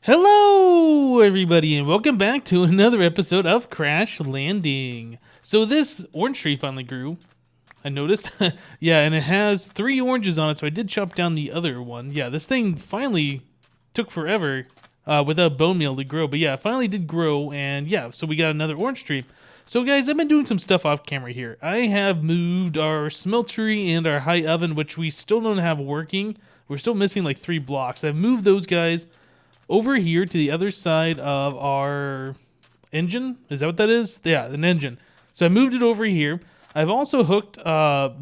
Hello, everybody, and welcome back to another episode of Crash Landing. So this orange tree finally grew, I noticed. Yeah, and it has 3 oranges on it, so I did chop down the other one. Yeah, this thing finally took forever without bone meal to grow, but yeah, it finally did grow, and yeah, so we got another orange tree. So guys, I've been doing some stuff off camera here. I have moved our smeltery and our high oven, which we still don't have working. We're still missing like 3 blocks. I've moved those guys over here to the other side of our engine. Is that what that is? Yeah, an engine. So I moved it over here. I've also hooked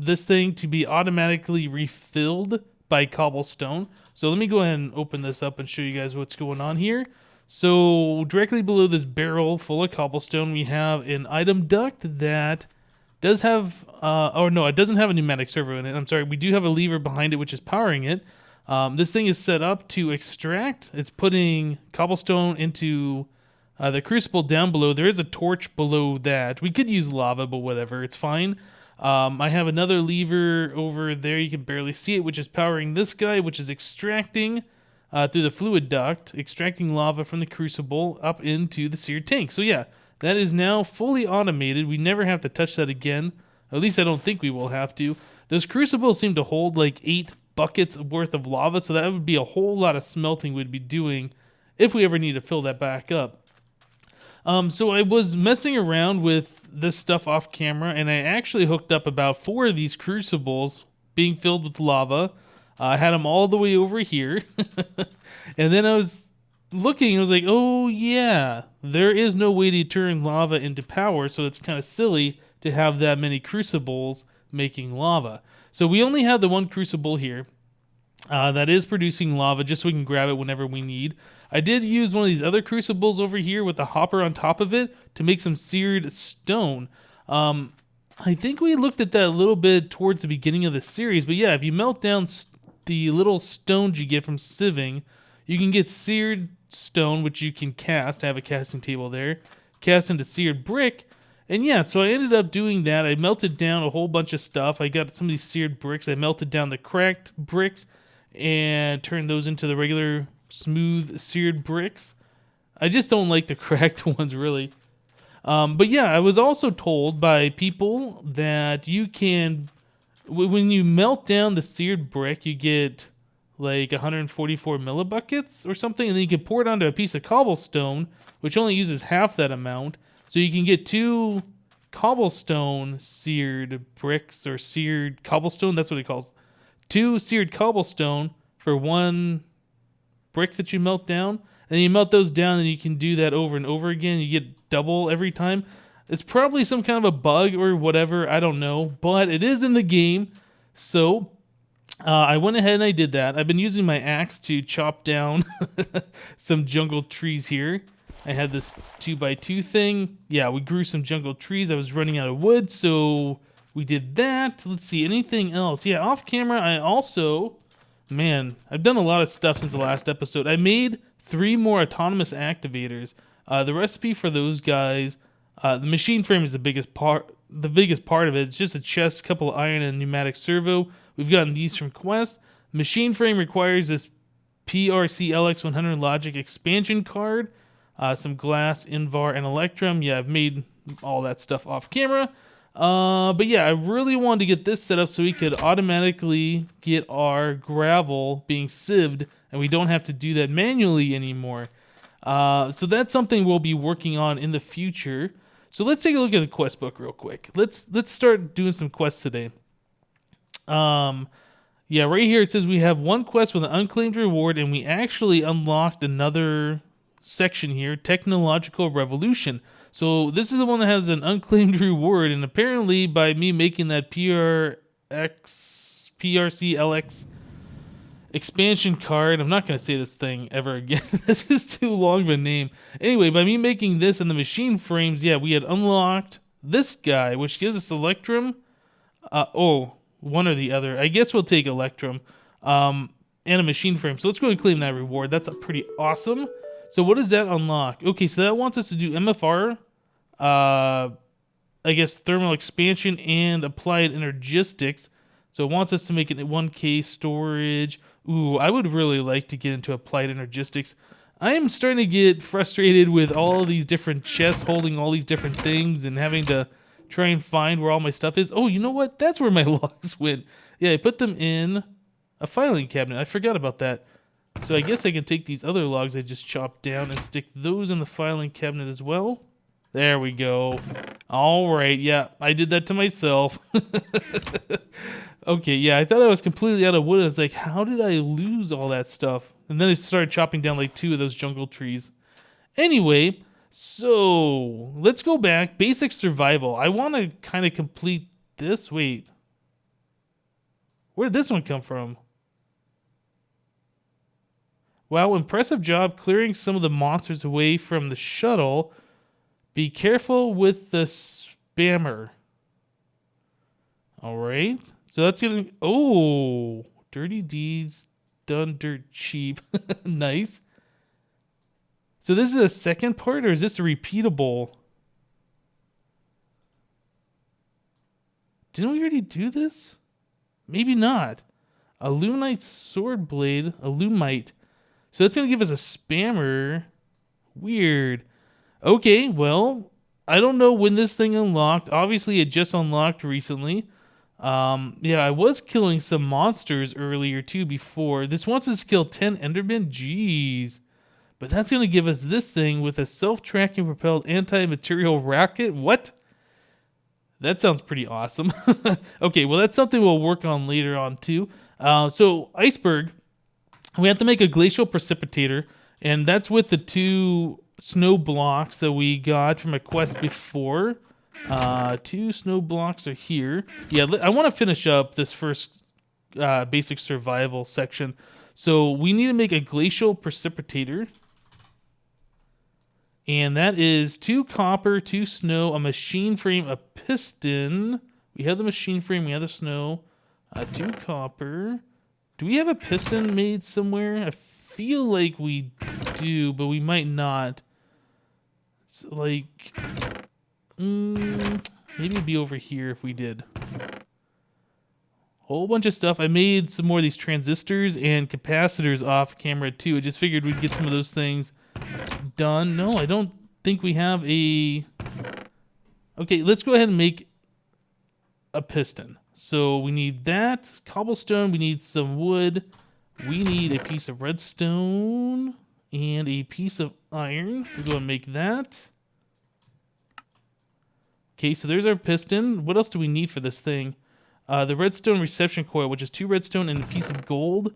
this thing to be automatically refilled by cobblestone. So let me go ahead and open this up and show you guys what's going on here. So directly below this barrel full of cobblestone, we have an item duct that does have, oh no, it doesn't have a pneumatic servo in it. I'm sorry, we do have a lever behind it which is powering it. This thing is set up to extract. It's putting cobblestone into the crucible down below. There is a torch below that. We could use lava, but whatever, it's fine. I have another lever over there. You can barely see it, which is powering this guy, which is extracting through the fluid duct, extracting lava from the crucible up into the seared tank. So yeah, that is now fully automated. We never have to touch that again. At least I don't think we will have to. Those crucibles seem to hold like 8 buckets worth of lava, so that would be a whole lot of smelting we'd be doing if we ever need to fill that back up. So I was messing around with this stuff off camera, and I actually hooked up about 4 of these crucibles being filled with lava. I had them all the way over here, and then I was looking, I was like, oh yeah, there is no way to turn lava into power, so it's kind of silly to have that many crucibles making lava. So we only have the one crucible here that is producing lava, just so we can grab it whenever we need. I did use one of these other crucibles over here with a hopper on top of it to make some seared stone. I think we looked at that a little bit towards the beginning of the series, but yeah, if you melt down the little stones you get from sieving, you can get seared stone, which you can cast. I have a casting table there. Cast into seared brick. And yeah, so I ended up doing that. I melted down a whole bunch of stuff. I got some of these seared bricks. I melted down the cracked bricks and turned those into the regular smooth seared bricks. I just don't like the cracked ones, really. But yeah, I was also told by people that you can, when you melt down the seared brick, you get like 144 millibuckets or something, and then you can pour it onto a piece of cobblestone, which only uses half that amount. So you can get 2 cobblestone seared bricks, or seared cobblestone, that's what it calls. 2 seared cobblestone for 1 brick that you melt down. And you melt those down, and you can do that over and over again. You get double every time. It's probably some kind of a bug or whatever, I don't know. But it is in the game. So I went ahead and I did that. I've been using my axe to chop down some jungle trees here. I had this 2x2 thing. Yeah, we grew some jungle trees. I was running out of wood, so we did that. Let's see, anything else? Yeah, off camera, I also... Man, I've done a lot of stuff since the last episode. I made 3 more autonomous activators. The recipe for those guys, the machine frame is the biggest part of it. It's just a chest, couple of iron, and a pneumatic servo. We've gotten these from Quest. Machine frame requires this PRC-LX100 logic expansion card. Some glass, Invar, and Electrum. Yeah, I've made all that stuff off camera. But yeah, I really wanted to get this set up so we could automatically get our gravel being sieved, and we don't have to do that manually anymore. So that's something we'll be working on in the future. So let's take a look at the quest book real quick. Let's start doing some quests today. Yeah, right here it says we have 1 quest with an unclaimed reward, and we actually unlocked another section here, Technological Revolution. So this is the one that has an unclaimed reward, and apparently by me making that PRC-LX expansion card, I'm not going to say this thing ever again. This is too long of a name. Anyway, by me making this and the machine frames, yeah, we had unlocked this guy, which gives us Electrum. One or the other. I guess we'll take Electrum and a machine frame. So let's go and claim that reward. That's pretty awesome. So what does that unlock? Okay, so that wants us to do MFR, I guess thermal expansion and applied energistics. So it wants us to make it 1K storage. Ooh, I would really like to get into applied energistics. I am starting to get frustrated with all these different chests holding all these different things and having to try and find where all my stuff is. Oh, you know what? That's where my logs went. Yeah, I put them in a filing cabinet. I forgot about that. So I guess I can take these other logs I just chopped down and stick those in the filing cabinet as well. There we go. All right, yeah, I did that to myself. Okay, yeah, I thought I was completely out of wood. I was like, how did I lose all that stuff? And then I started chopping down like 2 of those jungle trees. Anyway, so let's go back. Basic survival. I want to kind of complete this. Wait. Where did this one come from? Wow, impressive job clearing some of the monsters away from the shuttle. Be careful with the spammer. All right. So that's gonna. Oh, dirty deeds done dirt cheap. Nice. So this is a second part, or is this a repeatable? Didn't we already do this? Maybe not. A Lunite sword blade, a Lumite. So that's gonna give us a spammer. Weird. Okay, well, I don't know when this thing unlocked. Obviously, it just unlocked recently. Yeah, I was killing some monsters earlier too before. This wants us to kill 10 Endermen? Jeez. But that's going to give us this thing with a self-tracking propelled anti-material rocket? What? That sounds pretty awesome. Okay, well that's something we'll work on later on too. So, iceberg, we have to make a glacial precipitator, and that's with the 2 snow blocks that we got from a quest before. 2 snow blocks are here. Yeah, I want to finish up this first basic survival section. So we need to make a glacial precipitator. And that is 2 copper, 2 snow, a machine frame, a piston. We have the machine frame, we have the snow. 2 copper. Do we have a piston made somewhere? I feel like we do, but we might not. It's like... maybe it'd be over here if we did. Whole bunch of stuff. I made some more of these transistors and capacitors off camera too. I just figured we'd get some of those things done. No, I don't think we have a... Okay, let's go ahead and make a piston. So we need that. Cobblestone, we need some wood. We need a piece of redstone and a piece of iron. We'll go and make that. Okay, so there's our piston. What else do we need for this thing? The redstone reception coil, which is 2 redstone and a piece of gold.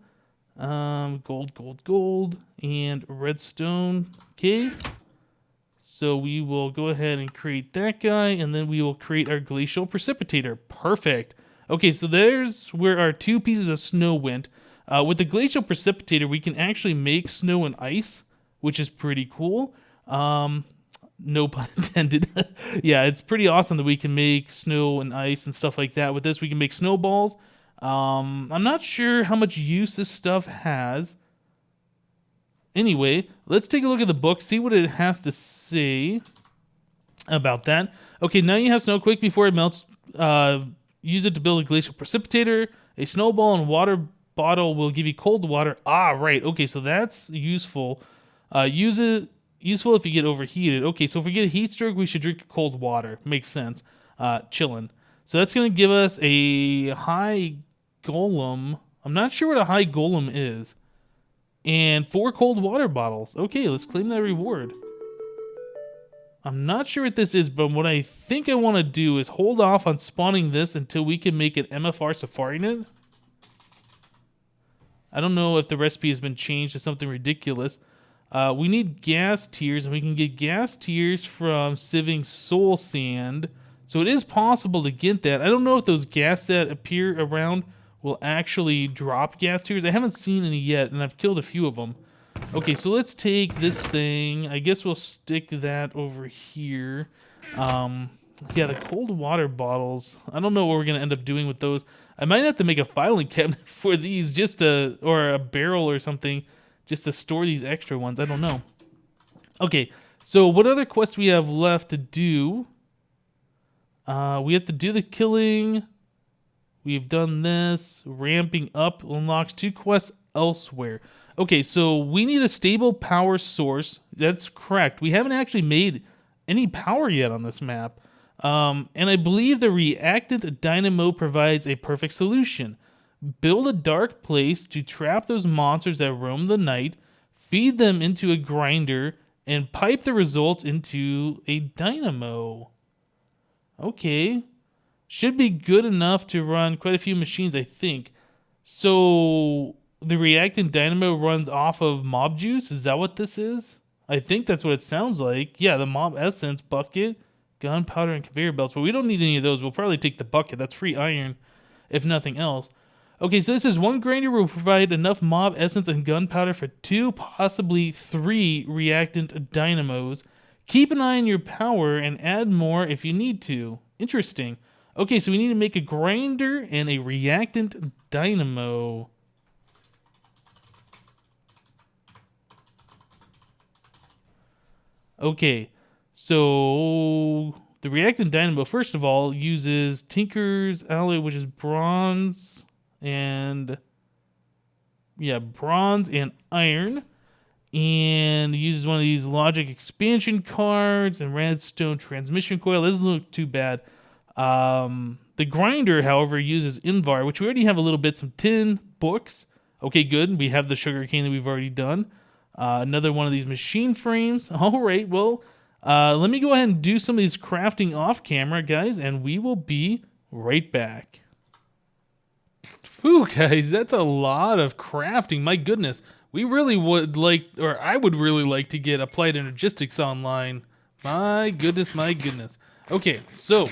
Gold, and redstone. Okay. So we will go ahead and create that guy, and then we will create our glacial precipitator. Perfect. Okay, so there's where our 2 pieces of snow went. With the glacial precipitator, we can actually make snow and ice, which is pretty cool. No pun intended. Yeah, it's pretty awesome that we can make snow and ice and stuff like that. With this, we can make snowballs. I'm not sure how much use this stuff has. Anyway, let's take a look at the book, see what it has to say about that. Okay, now you have snow. Quick before it melts. Use it to build a glacial precipitator. A snowball and water bottle will give you cold water. Ah, right. Okay, so that's useful. Use it. Useful if you get overheated. Okay, so if we get a heat stroke, we should drink cold water. Makes sense. Chillin'. So that's going to give us a high golem. I'm not sure what a high golem is. And 4 cold water bottles. Okay, let's claim that reward. I'm not sure what this is, but what I think I want to do is hold off on spawning this until we can make an MFR Safari Net. I don't know if the recipe has been changed to something ridiculous. We need gas tiers, and we can get gas tiers from sieving soul sand. So it is possible to get that. I don't know if those gas that appear around will actually drop gas tiers. I haven't seen any yet, and I've killed a few of them. Okay, so let's take this thing. I guess we'll stick that over here. Yeah, the cold water bottles. I don't know what we're going to end up doing with those. I might have to make a filing cabinet for these or a barrel or something just to store these extra ones. I don't know. Okay, so what other quests we have left to do? We have to do the killing. We've done this. Ramping up unlocks 2 quests elsewhere. Okay, so we need a stable power source. That's correct. We haven't actually made any power yet on this map. And I believe the reactant dynamo provides a perfect solution. Build a dark place to trap those monsters that roam the night, feed them into a grinder, and pipe the results into a dynamo. Okay. Should be good enough to run quite a few machines, I think. So the reactant dynamo runs off of mob juice? Is that what this is? I think that's what it sounds like. Yeah, the mob essence, bucket, gunpowder, and conveyor belts. But we don't need any of those. We'll probably take the bucket. That's free iron, if nothing else. Okay, so this is one grinder will provide enough mob essence and gunpowder for 2, possibly 3 reactant dynamos. Keep an eye on your power and add more if you need to. Interesting. Okay, so we need to make a grinder and a reactant dynamo. Okay, so the reactant dynamo, first of all, uses Tinker's alloy, which is bronze and iron, and uses one of these logic expansion cards and redstone transmission coil. Doesn't look too bad. The grinder, however, uses Invar, which we already have a little bit, some tin, books. Okay, good. We have the sugar cane that we've already done. Another one of these machine frames. All right, well, let me go ahead and do some of these crafting off camera, guys, and we will be right back. Whew, guys, that's a lot of crafting. My goodness. We really would like, or I would really like to get Applied Energistics online. My goodness, my goodness. Okay, so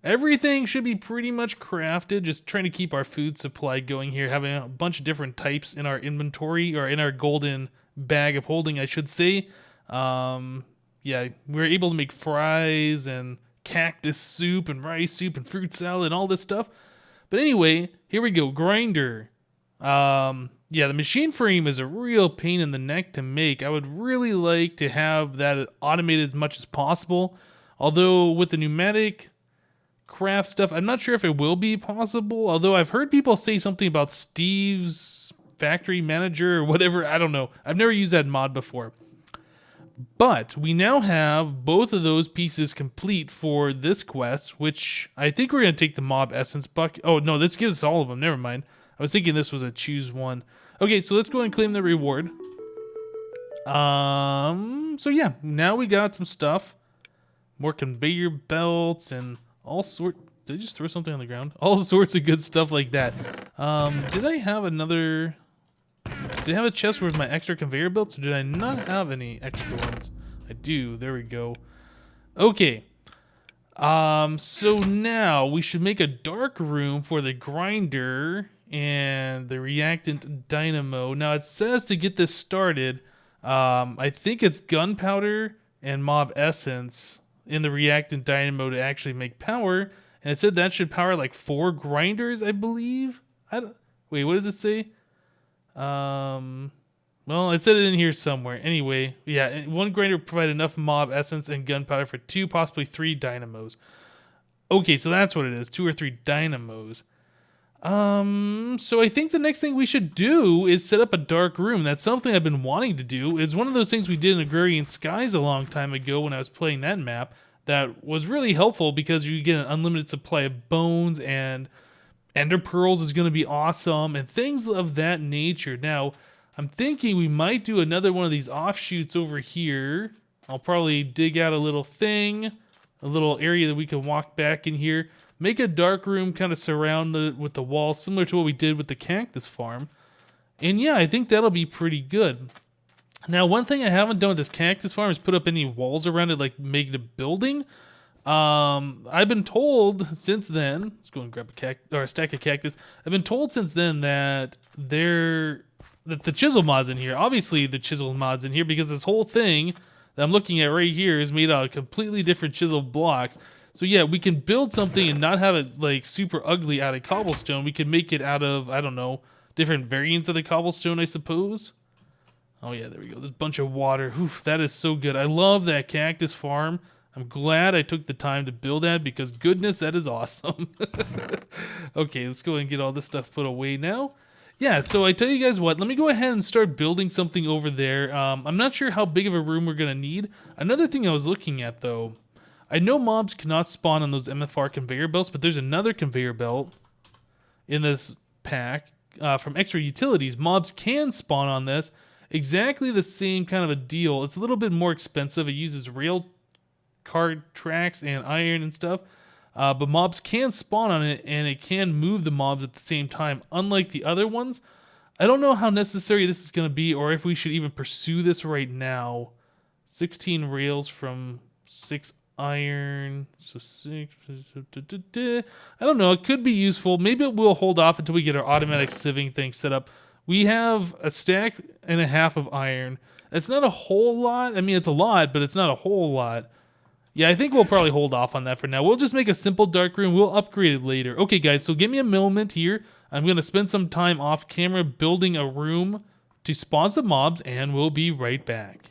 everything should be pretty much crafted. Just trying to keep our food supply going here. Having a bunch of different types in our inventory, or in our golden bag of holding, I should say. Yeah, we're able to make fries and cactus soup and rice soup and fruit salad and all this stuff. But anyway, here we go. Grinder. Yeah, the machine frame is a real pain in the neck to make. I would really like to have that automated as much as possible. Although with the pneumatic craft stuff, I'm not sure if it will be possible. Although I've heard people say something about Steve's factory manager or whatever. I don't know. I've never used that mod before. But we now have both of those pieces complete for this quest, which I think we're going to take the mob essence bucket. Oh, no, this gives us all of them. Never mind. I was thinking this was a choose one. Okay, so let's go and claim the reward. So yeah, now we got some stuff. More conveyor belts and all sorts. Did I just throw something on the ground? All sorts of good stuff like that. Did I have another... Did I have a chest with my extra conveyor belts, or did I not have any extra ones? I do. There we go. Okay. So now we should make a dark room for the grinder and the reactant dynamo. Now it says to get this started, I think it's gunpowder and mob essence in the reactant dynamo to actually make power. And it said that should power like 4 grinders, I believe. Wait, what does it say? Well, it said it in here somewhere. Anyway, yeah, one grinder will provide enough mob essence and gunpowder for 2, possibly 3 dynamos. Okay, so that's what it is, 2 or 3 dynamos. So I think the next thing we should do is set up a dark room. That's something I've been wanting to do. It's one of those things we did in Agrarian Skies a long time ago when I was playing that map that was really helpful because you get an unlimited supply of bones, and ender pearls is going to be awesome and things of that nature. Now, I'm thinking we might do another one of these offshoots over here. I'll probably dig out a little thing, a little area that we can walk back in here. Make a dark room kind of surround with the wall, similar to what we did with the cactus farm. And yeah, I think that'll be pretty good. Now, one thing I haven't done with this cactus farm is put up any walls around it, like make it a building. I've been told since then, let's go and grab a stack of cactus. I've been told since then that the chisel mod's in here. Obviously, the chisel mod's in here because this whole thing that I'm looking at right here is made out of completely different chisel blocks. So yeah, we can build something and not have it like super ugly out of cobblestone. We can make it out of, I don't know, different variants of the cobblestone, I suppose. Oh yeah, there we go. There's a bunch of water. Whew, that is so good. I love that cactus farm. I'm glad I took the time to build that because goodness, that is awesome. Okay, let's go and get all this stuff put away now. Yeah, so I tell you guys what, let me go ahead and start building something over there. I'm not sure how big of a room we're going to need. Another thing I was looking at, though, I know mobs cannot spawn on those MFR conveyor belts, but there's another conveyor belt in this pack from Extra Utilities. Mobs can spawn on this. Exactly the same kind of a deal. It's a little bit more expensive. It uses rail car tracks and iron and stuff. But mobs can spawn on it, and it can move the mobs at the same time, unlike the other ones. I don't know how necessary this is going to be, or if we should even pursue this right now. 16 rails from 6 iron, so 6. I don't know, it could be useful. Maybe we'll hold off until we get our automatic sieving thing set up. We have a stack and a half of iron. It's not a whole lot. I mean, it's a lot, but it's not a whole lot. Yeah, I think we'll probably hold off on that for now. We'll just make a simple dark room. We'll upgrade it later. Okay, guys, so give me a moment here. I'm going to spend some time off camera building a room to spawn some mobs, and we'll be right back.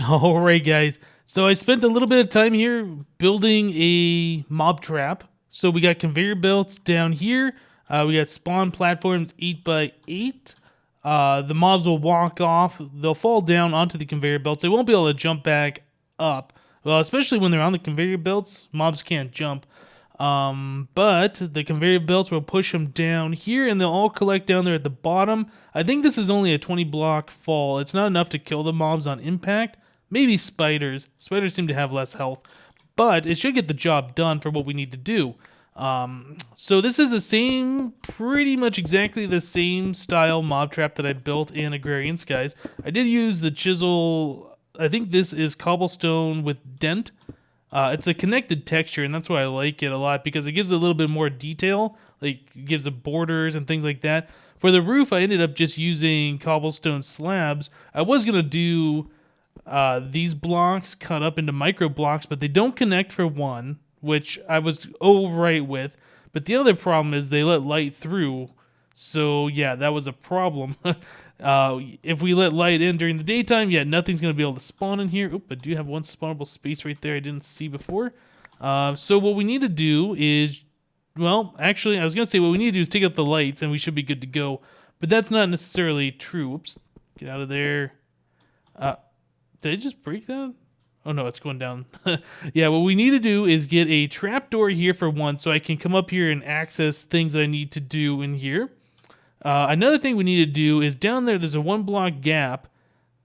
All right, guys. So I spent a little bit of time here building a mob trap. So we got conveyor belts down here. We got spawn platforms 8x8. The mobs will walk off. They'll fall down onto the conveyor belts. They won't be able to jump back up. Well, especially when they're on the conveyor belts, mobs can't jump. But the conveyor belts will push them down here, and they'll all collect down there at the bottom. I think this is only a 20 block fall. It's not enough to kill the mobs on impact. Maybe spiders. Spiders seem to have less health, but it should get the job done for what we need to do. So this is the same, pretty much exactly the same style mob trap that I built in Agrarian Skies. I did use the chisel. I think this is cobblestone with dent. It's a connected texture, and that's why I like it a lot, because it gives a little bit more detail, like it gives it borders and things like that. For the roof, I ended up just using cobblestone slabs. I was going to do these blocks cut up into micro blocks, but they don't connect for one, which I was all right with. But the other problem is they let light through. So yeah, that was a problem. If we let light in during the daytime, yeah, nothing's going to be able to spawn in here. Oop, I do have one spawnable space right there I didn't see before. So what we need to do is, well, actually, I was going to say what we need to do is take out the lights and we should be good to go. But that's not necessarily true. Oops, get out of there. Did I just break that? Oh no, it's going down. Yeah, what we need to do is get a trapdoor here for one, so I can come up here and access things that I need to do in here. Another thing we need to do is down there's a 1 block gap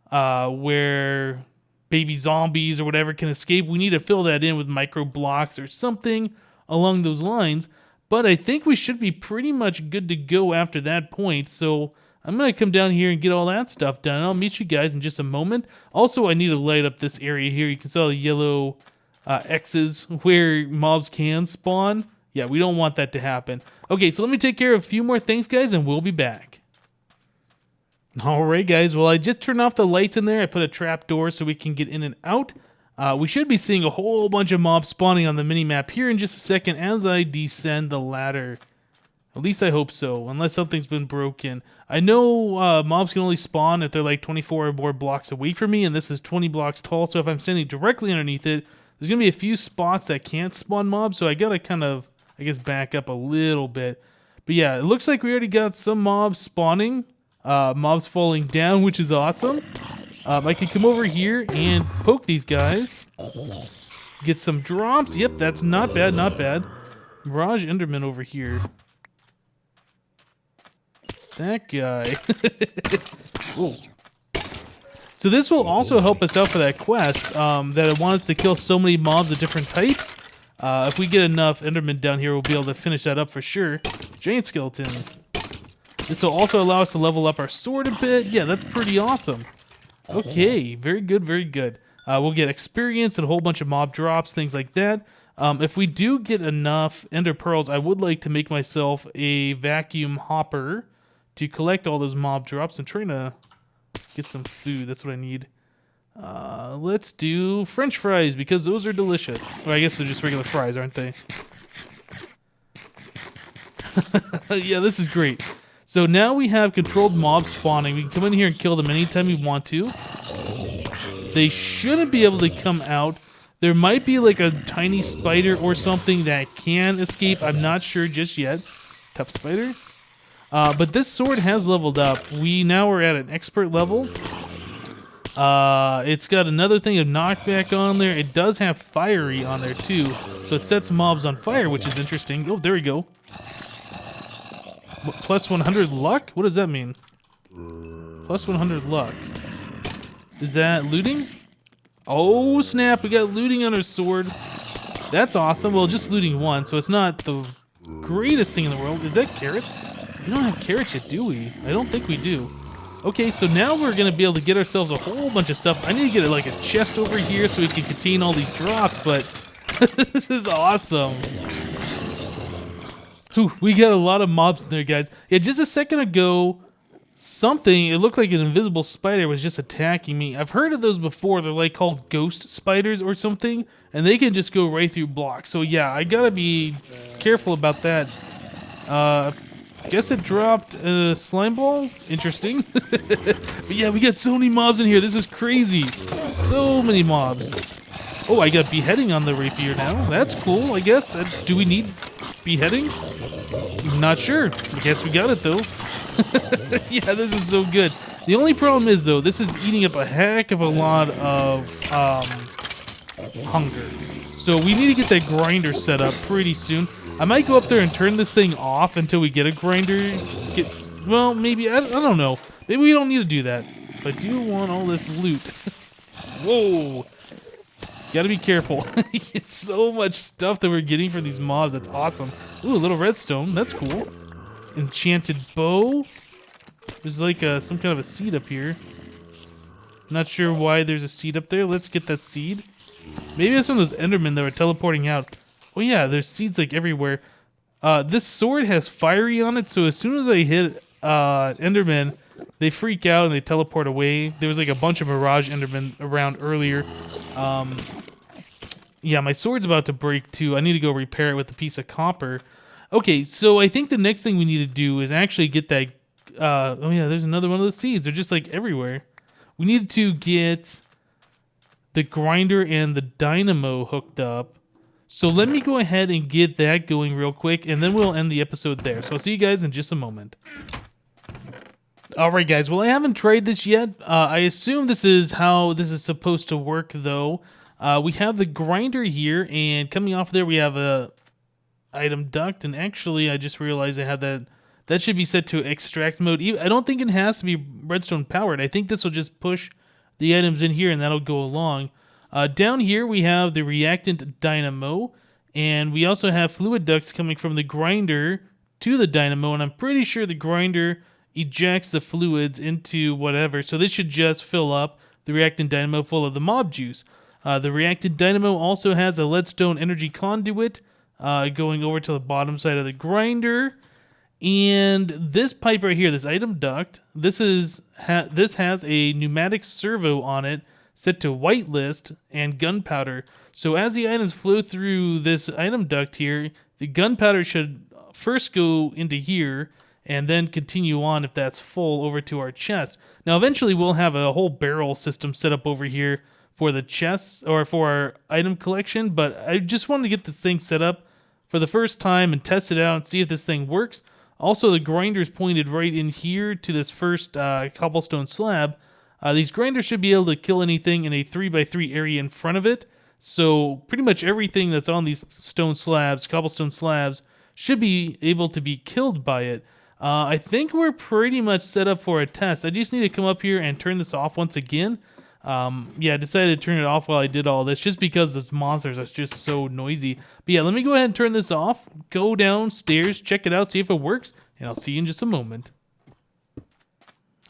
where baby zombies or whatever can escape. We need to fill that in with micro blocks or something along those lines. But I think we should be pretty much good to go after that point. So I'm going to come down here and get all that stuff done. I'll meet you guys in just a moment. Also, I need to light up this area here. You can see all the yellow X's where mobs can spawn. Yeah, we don't want that to happen. Okay, so let me take care of a few more things, guys, and we'll be back. All right, guys. Well, I just turned off the lights in there. I put a trap door so we can get in and out. We should be seeing a whole bunch of mobs spawning on the mini-map here in just a second as I descend the ladder. At least I hope so, unless something's been broken. I know mobs can only spawn if they're like 24 or more blocks away from me, and this is 20 blocks tall, so if I'm standing directly underneath it, there's going to be a few spots that can't spawn mobs, so I got to kind of, I guess, back up a little bit. But yeah, it looks like we already got some mobs spawning, mobs falling down, which is awesome. I can come over here and poke these guys. Get some drops. Yep, that's not bad, not bad. Mirage Enderman over here. That guy. Ooh. So this will also help us out for that quest that I want us to kill so many mobs of different types. If we get enough Endermen down here, we'll be able to finish that up for sure. Giant skeleton. This will also allow us to level up our sword a bit. Yeah, that's pretty awesome. Okay, very good, very good. We'll get experience and a whole bunch of mob drops, things like that. If we do get enough ender pearls, I would like to make myself a vacuum hopper to collect all those mob drops. I'm trying to get some food. That's what I need. Let's do French fries because those are delicious. Well, I guess they're just regular fries, aren't they? Yeah, this is great. So now we have controlled mob spawning. We can come in here and kill them anytime we want to. They shouldn't be able to come out. There might be like a tiny spider or something that can escape. I'm not sure just yet. Tough spider. But this sword has leveled up. We now are at an expert level. It's got another thing of knockback on there. It does have fiery on there too. So it sets mobs on fire, which is interesting. Oh, there we go. Plus 100 luck? What does that mean? Plus 100 luck. Is that looting? Oh, snap. We got looting on our sword. That's awesome. Well, just looting one, so it's not the greatest thing in the world. Is that carrots? We don't have carrots yet, do we? I don't think we do. Okay, so now we're going to be able to get ourselves a whole bunch of stuff. I need to get like a chest over here so we can contain all these drops, but this is awesome. Whew, we got a lot of mobs in there, guys. Yeah, just a second ago, it looked like an invisible spider was just attacking me. I've heard of those before. They're like called ghost spiders or something, and they can just go right through blocks. So yeah, I gotta be careful about that. Guess it dropped a slime ball. Interesting. But yeah, we got so many mobs in here. This is crazy. So many mobs. Oh, I got beheading on the rapier now. That's cool, I guess. Do we need beheading? Not sure. I guess we got it, though. Yeah, this is so good. The only problem is, though, this is eating up a heck of a lot of hunger. So we need to get that grinder set up pretty soon. I might go up there and turn this thing off until we get a grinder. Well, maybe. I don't know. Maybe we don't need to do that. But I do want all this loot. Whoa. Gotta be careful. It's so much stuff that we're getting for these mobs. That's awesome. Ooh, a little redstone. That's cool. Enchanted bow. There's like some kind of a seed up here. Not sure why there's a seed up there. Let's get that seed. Maybe it's some of those Endermen that are teleporting out. Oh yeah, there's seeds like everywhere. This sword has fiery on it, so as soon as I hit Endermen, they freak out and they teleport away. There was like a bunch of Mirage Endermen around earlier. Yeah, my sword's about to break too. I need to go repair it with a piece of copper. Okay, so I think the next thing we need to do is actually get that... oh yeah, there's another one of those seeds. They're just like everywhere. We need to get the grinder and the dynamo hooked up. So let me go ahead and get that going real quick, and then we'll end the episode there. So I'll see you guys in just a moment. Alright guys, well I haven't tried this yet. I assume this is how this is supposed to work though. We have the grinder here, and coming off there we have a item duct, and actually I just realized I have that. That should be set to extract mode. I don't think it has to be redstone powered. I think this will just push the items in here and that'll go along. Down here we have the reactant dynamo, and we also have fluid ducts coming from the grinder to the dynamo, and I'm pretty sure the grinder ejects the fluids into whatever. So this should just fill up the reactant dynamo full of the mob juice. The reactant dynamo also has a leadstone energy conduit going over to the bottom side of the grinder. And this pipe right here, this item duct, this has a pneumatic servo on it set to whitelist and gunpowder. So as the items flow through this item duct here, the gunpowder should first go into here and then continue on, if that's full, over to our chest. Now eventually we'll have a whole barrel system set up over here for the chests or for our item collection, but I just wanted to get this thing set up for the first time and test it out and see if this thing works. Also, the grinder's pointed right in here to this first cobblestone slab. These grinders should be able to kill anything in a 3x3 area in front of it. So pretty much everything that's on these cobblestone slabs, should be able to be killed by it. I think we're pretty much set up for a test. I just need to come up here and turn this off once again. Yeah, I decided to turn it off while I did all this just because the monsters are just so noisy. But yeah, let me go ahead and turn this off, go downstairs, check it out, see if it works, and I'll see you in just a moment.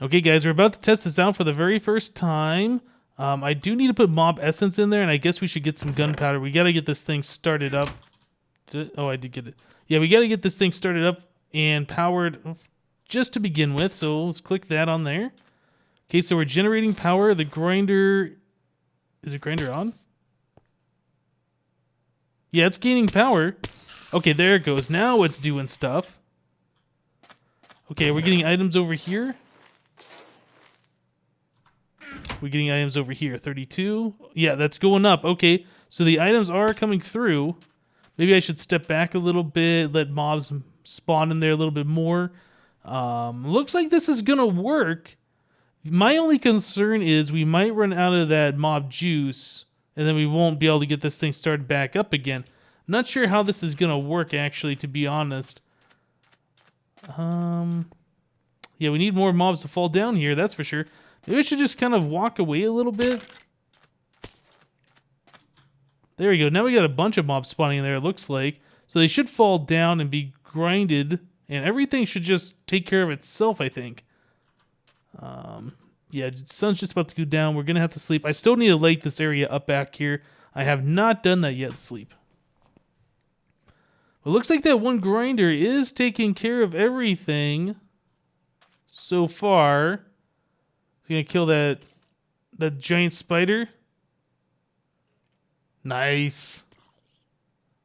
Okay, guys, we're about to test this out for the very first time. I do need to put mob essence in there, and I guess we should get some gunpowder. We got to get this thing started up. Oh, I did get it. Yeah, we got to get this thing started up and powered just to begin with. So let's click that on there. Okay, so we're generating power. The grinder... Is the grinder on? Yeah, it's gaining power. Okay, there it goes. Now it's doing stuff. Okay, we're getting items over here. We're getting items over here. 32. Yeah, that's going up. Okay, so the items are coming through. Maybe I should step back a little bit, let mobs spawn in there a little bit more. Looks like this is going to work. My only concern is we might run out of that mob juice, and then we won't be able to get this thing started back up again. Not sure how this is going to work, actually, to be honest. Yeah, we need more mobs to fall down here, that's for sure. Maybe I should just kind of walk away a little bit. There we go. Now we got a bunch of mobs spawning in there, it looks like. So they should fall down and be grinded, and everything should just take care of itself, I think. Yeah, the sun's just about to go down. We're going to have to sleep. I still need to light this area up back here. I have not done that yet, sleep. It looks like that one grinder is taking care of everything so far. It's going to kill that giant spider. Nice.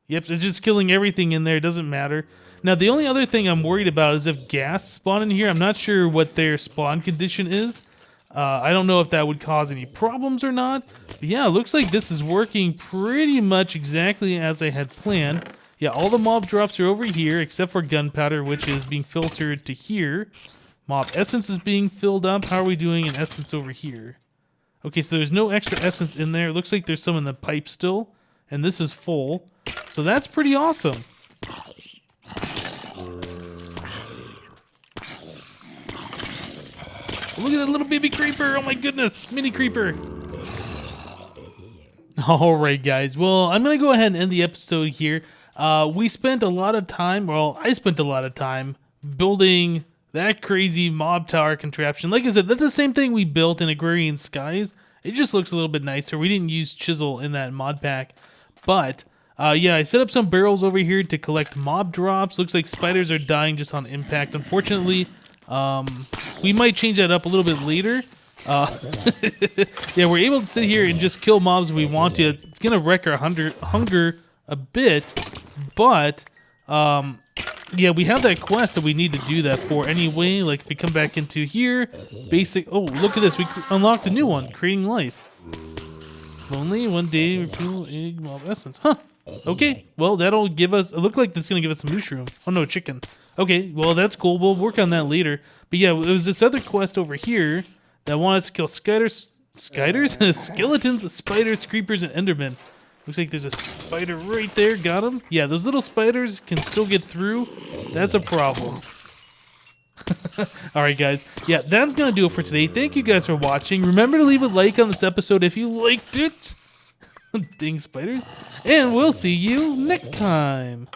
Yep, it's just killing everything in there. It doesn't matter. Now, the only other thing I'm worried about is if gas spawn in here. I'm not sure what their spawn condition is. I don't know if that would cause any problems or not. But yeah, it looks like this is working pretty much exactly as I had planned. Yeah, all the mob drops are over here, except for gunpowder, which is being filtered to here. Mob essence is being filled up. How are we doing in essence over here? Okay, so there's no extra essence in there. It looks like there's some in the pipe still, and this is full. So that's pretty awesome. Look at that little baby creeper. Oh my goodness. Mini creeper. Alright guys. Well, I'm going to go ahead and end the episode here. We spent a lot of time, well, I spent a lot of time building that crazy mob tower contraption. Like I said, that's the same thing we built in Agrarian Skies. It just looks a little bit nicer. We didn't use chisel in that mod pack. But, yeah, I set up some barrels over here to collect mob drops. Looks like spiders are dying just on impact. Unfortunately, we might change that up a little bit later. Yeah, we're able to sit here and just kill mobs if we want to. It's going to wreck our hunger a bit. But, yeah, we have that quest that we need to do that for anyway. Like, if we come back into here, basic... Oh, look at this. We unlocked a new one, creating life. Lonely, one day, repeal, egg, mob essence. Huh. Okay, well, that'll give us... It looked like that's going to give us a mushroom. Oh, no, chicken. Okay, well, that's cool. We'll work on that later. But yeah, there was this other quest over here that wanted us to kill skeletons, spiders, creepers, and endermen. Looks like there's a spider right there. Got him. Yeah, those little spiders can still get through. That's a problem. Alright, guys. Yeah, that's going to do it for today. Thank you guys for watching. Remember to leave a like on this episode if you liked it. Dang spiders. And we'll see you next time.